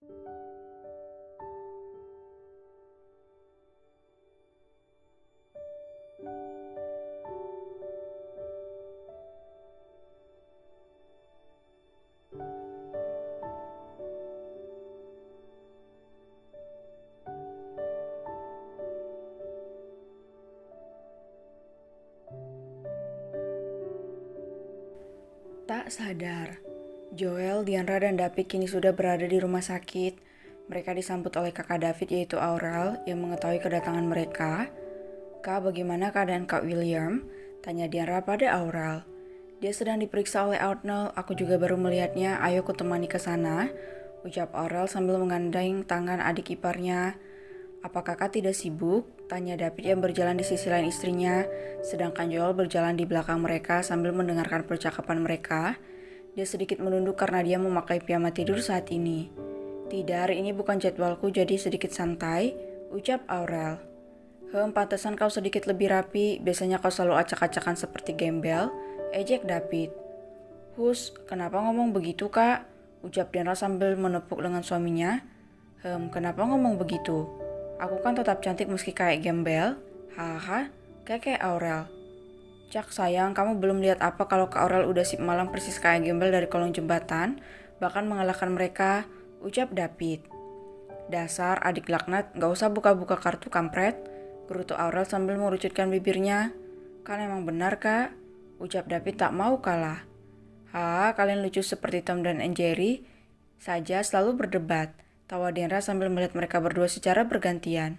Tak sadar, Joel, Diandra, dan David kini sudah berada di rumah sakit. Mereka disambut oleh kakak David yaitu Aurel yang mengetahui kedatangan mereka. "Kak, bagaimana keadaan Kak William?" tanya Diandra pada Aurel. "Dia sedang diperiksa oleh Arnold, aku juga baru melihatnya, ayo ku temani ke sana," ucap Aurel sambil menggandeng tangan adik iparnya. "Apa kakak tidak sibuk?" tanya David yang berjalan di sisi lain istrinya, sedangkan Joel berjalan di belakang mereka sambil mendengarkan percakapan mereka. Dia sedikit menunduk karena dia memakai piyama tidur saat ini. "Tidak, hari ini bukan jadwalku, jadi sedikit santai," ucap Aurel. Pantesan kau sedikit lebih rapi, biasanya kau selalu acak-acakan seperti gembel," ejek David. Kenapa ngomong begitu kak?" ucap Diana sambil menepuk lengan suaminya. Kenapa ngomong begitu? Aku kan tetap cantik meski kayak gembel." "Haha," kekek Aurel. "Cak sayang, kamu belum lihat apa kalau Kak Aurel udah sip malam persis kayak gembel dari kolong jembatan, bahkan mengalahkan mereka," ucap David. "Dasar adik laknat, gak usah buka-buka kartu kampret," gerutu Aurel sambil mengerucutkan bibirnya. "Kan emang benar kak," ucap David tak mau kalah. Kalian lucu seperti Tom dan Jerry saja selalu berdebat," tawa Diandra sambil melihat mereka berdua secara bergantian.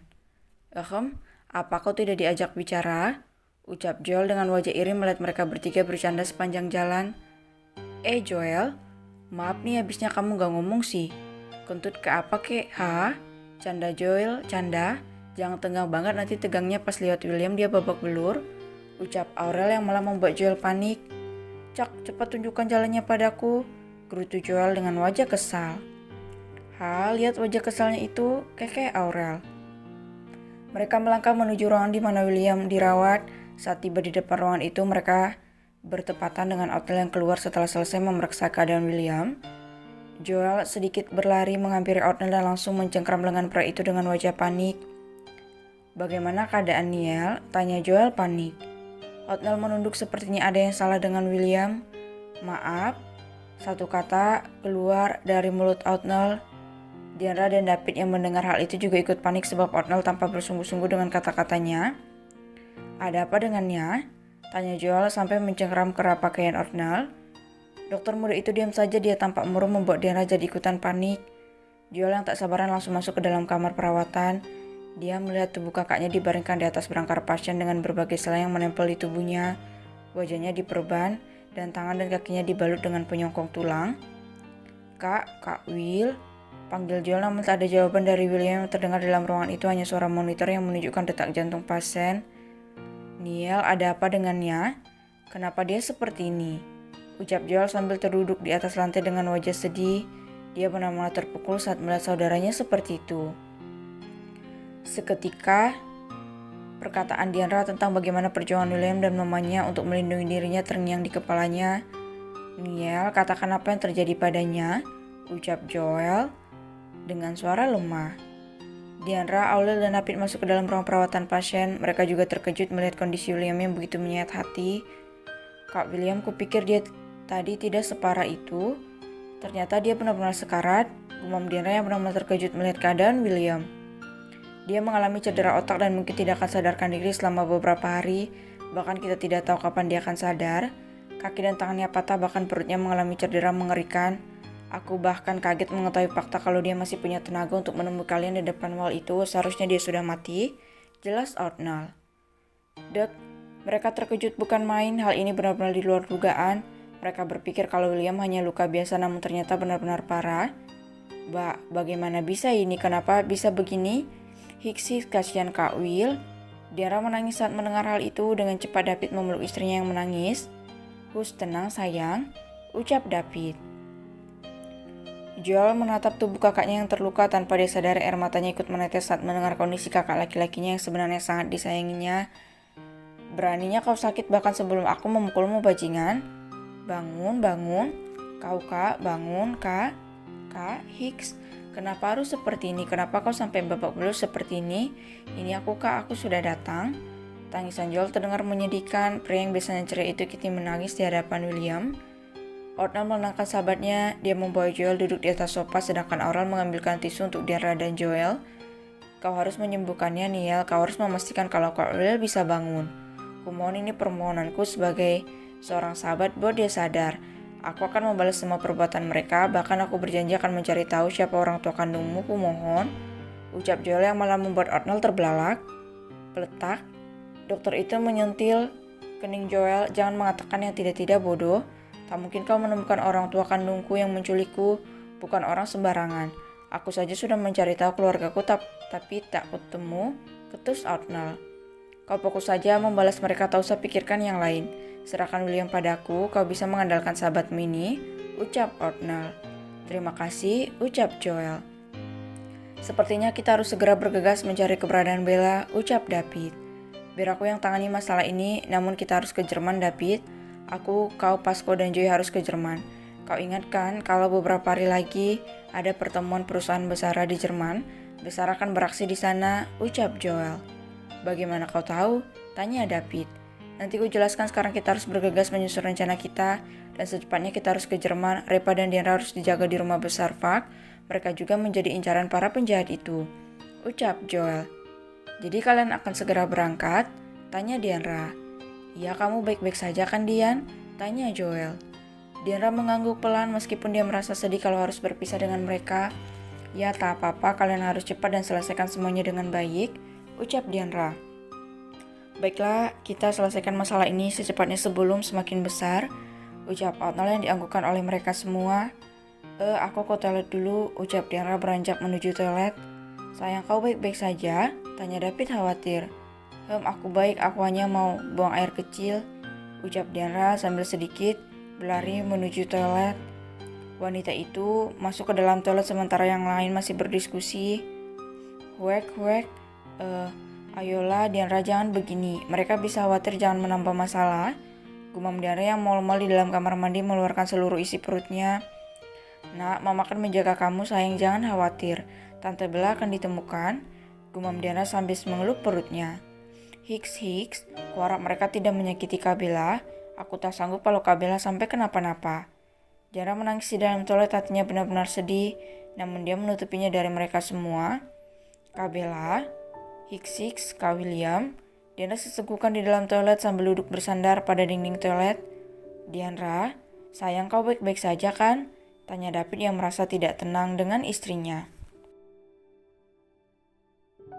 Apa kau tidak diajak bicara?" ucap Joel dengan wajah iri melihat mereka bertiga bercanda sepanjang jalan. Joel, maaf nih habisnya kamu gak ngomong sih. Kentut ke apa kek? Canda Joel, canda. Jangan tegang banget, nanti tegangnya pas lihat William dia babak belur, ucap Aurel yang malah membuat Joel panik. "Cak, cepat tunjukkan jalannya padaku," gerutu Joel dengan wajah kesal. Lihat wajah kesalnya itu, kekek Aurel. Mereka melangkah menuju ruangan di mana William dirawat. Saat tiba di depan ruangan itu, mereka bertepatan dengan Aurel yang keluar setelah selesai memeriksa keadaan William. Joel sedikit berlari menghampiri Aurel dan langsung mencengkram lengan pria itu dengan wajah panik. "Bagaimana keadaan Niel?" tanya Joel panik. Aurel menunduk sepertinya ada yang salah dengan William. "Maaf," satu kata keluar dari mulut Aurel. Diandra dan David yang mendengar hal itu juga ikut panik sebab Arnold tanpa bersungguh-sungguh dengan kata-katanya. "Ada apa dengannya?" tanya Joel sampai mencengkram kerap pakaian Arnold. Dokter muda itu diam saja, dia tampak murung membuat Diandra jadi ikutan panik. Joel yang tak sabaran langsung masuk ke dalam kamar perawatan. Dia melihat tubuh kakaknya dibaringkan di atas berangkar pasien dengan berbagai sela yang menempel di tubuhnya. Wajahnya diperban dan tangan dan kakinya dibalut dengan penyongkong tulang. Kak Will," panggil Joel namun tak ada jawaban dari William yang terdengar dalam ruangan itu, hanya suara monitor yang menunjukkan detak jantung pasien. "Niel, ada apa dengannya? Kenapa dia seperti ini?" ucap Joel sambil terduduk di atas lantai dengan wajah sedih. Dia benar-benar terpukul saat melihat saudaranya seperti itu. Seketika, perkataan Diandra tentang bagaimana perjuangan William dan mamanya untuk melindungi dirinya terngiang di kepalanya. "Niel, katakan apa yang terjadi padanya?" ucap Joel dengan suara lemah. Diandra, Aurel, dan David masuk ke dalam ruang perawatan pasien. Mereka juga terkejut melihat kondisi William yang begitu menyayat hati. "Kak William, kupikir dia tadi tidak separah itu. Ternyata dia benar-benar sekarat," gumam Diandra yang benar-benar terkejut melihat keadaan William. "Dia mengalami cedera otak dan mungkin tidak akan sadarkan diri selama beberapa hari. Bahkan kita tidak tahu kapan dia akan sadar. Kaki dan tangannya patah, bahkan perutnya mengalami cedera mengerikan. Aku bahkan kaget mengetahui fakta kalau dia masih punya tenaga untuk menemui kalian di depan wall itu. Seharusnya dia sudah mati," jelas Arnold. Mereka terkejut bukan main. Hal ini benar-benar di luar dugaan. Mereka berpikir kalau William hanya luka biasa, namun ternyata benar-benar parah. Bagaimana bisa ini? Kenapa bisa begini? Hiksi, kasihan Kak Will." Diandra menangis saat mendengar hal itu. Dengan cepat David memeluk istrinya yang menangis. Tenang sayang," ucap David. Joel menatap tubuh kakaknya yang terluka. Tanpa dia sadari air matanya ikut menetes saat mendengar kondisi kakak laki-lakinya yang sebenarnya sangat disayanginya. "Beraninya kau sakit bahkan sebelum aku memukulmu bajingan. Bangun. Kau kak, bangun kak. Kak, Hicks, Kenapa harus seperti ini? Kenapa kau sampai babak belur seperti ini? Ini aku kak, aku sudah datang. Tangisan Joel terdengar menyedihkan. Pria yang biasanya ceria itu kini menangis di hadapan William. Oatnell menenangkan sahabatnya. Dia membawa Joel duduk di atas sofa sedangkan Aurel mengambilkan tisu untuk Dianra dan Joel. Kau harus menyembuhkannya, Niel. Kau harus memastikan kalau Kak Aurel bisa bangun. Kumohon, ini permohonanku sebagai seorang sahabat buat dia sadar. Aku akan membalas semua perbuatan mereka, bahkan aku berjanji akan mencari tahu siapa orang tua kandungmu, kumohon. Ucap Joel yang malah membuat Oatnell terbelalak. Peletak. Dokter itu menyentil kening Joel, jangan mengatakan yang tidak-tidak bodoh. Tak mungkin kau menemukan orang tua kandungku yang menculikku, bukan orang sembarangan. Aku saja sudah mencari tahu keluargaku tapi tak ketemu, ketus Oatnell. Kau fokus saja membalas mereka, tak usah pikirkan yang lain. Serahkan William padaku, kau bisa mengandalkan sahabatmu ini, ucap Oatnell. Terima kasih, ucap Joel. Sepertinya kita harus segera bergegas mencari keberadaan Bella, ucap David. Biar aku yang tangani masalah ini, namun kita harus ke Jerman, David. Aku, kau, Pasco, dan Joy harus ke Jerman. Kau ingat kan kalau beberapa hari lagi ada pertemuan perusahaan besar di Jerman? Besar akan beraksi di sana, ucap Joel. Bagaimana kau tahu? Tanya David. Nanti ku jelaskan, sekarang kita harus bergegas menyusun rencana kita. Dan secepatnya kita harus ke Jerman. Repa dan Dianra harus dijaga di rumah besar Fak. Mereka juga menjadi incaran para penjahat itu, ucap Joel. Jadi kalian akan segera berangkat? Tanya Dianra. Iya, kamu baik-baik saja kan Dian? Tanya Joel. Dianra mengangguk pelan meskipun dia merasa sedih kalau harus berpisah dengan mereka. Ya tak apa-apa, kalian harus cepat dan selesaikan semuanya dengan baik, ucap Dianra. Baiklah, kita selesaikan masalah ini secepatnya sebelum semakin besar, ucap Oatnell yang dianggukkan oleh mereka semua. Aku ke toilet dulu, ucap Dianra beranjak menuju toilet. Sayang, kau baik-baik saja? Tanya David khawatir. Aku baik, aku hanya mau buang air kecil, ucap Dianra sambil sedikit berlari menuju toilet. Wanita itu masuk ke dalam toilet sementara yang lain masih berdiskusi. Huek, ayolah Dianra, jangan begini. Mereka bisa khawatir, jangan menambah masalah. Gumam Dianra yang mal-mal di dalam kamar mandi mengeluarkan seluruh isi perutnya. Nak, mama akan menjaga kamu sayang, jangan khawatir. Tante Bella akan ditemukan. Gumam Dianra sambil mengeluk perutnya. Hiks, kuharap mereka tidak menyakiti Kak Bella. Aku tak sanggup kalau Kak Bella sampai kenapa-napa. Dianra menangis di dalam toilet, hatinya benar-benar sedih. Namun dia menutupinya dari mereka semua. Kak Bella, Hiks, Kak William. Dianra sesegukan di dalam toilet sambil duduk bersandar pada dinding toilet. Dianra, sayang kau baik-baik saja kan? Tanya David yang merasa tidak tenang dengan istrinya.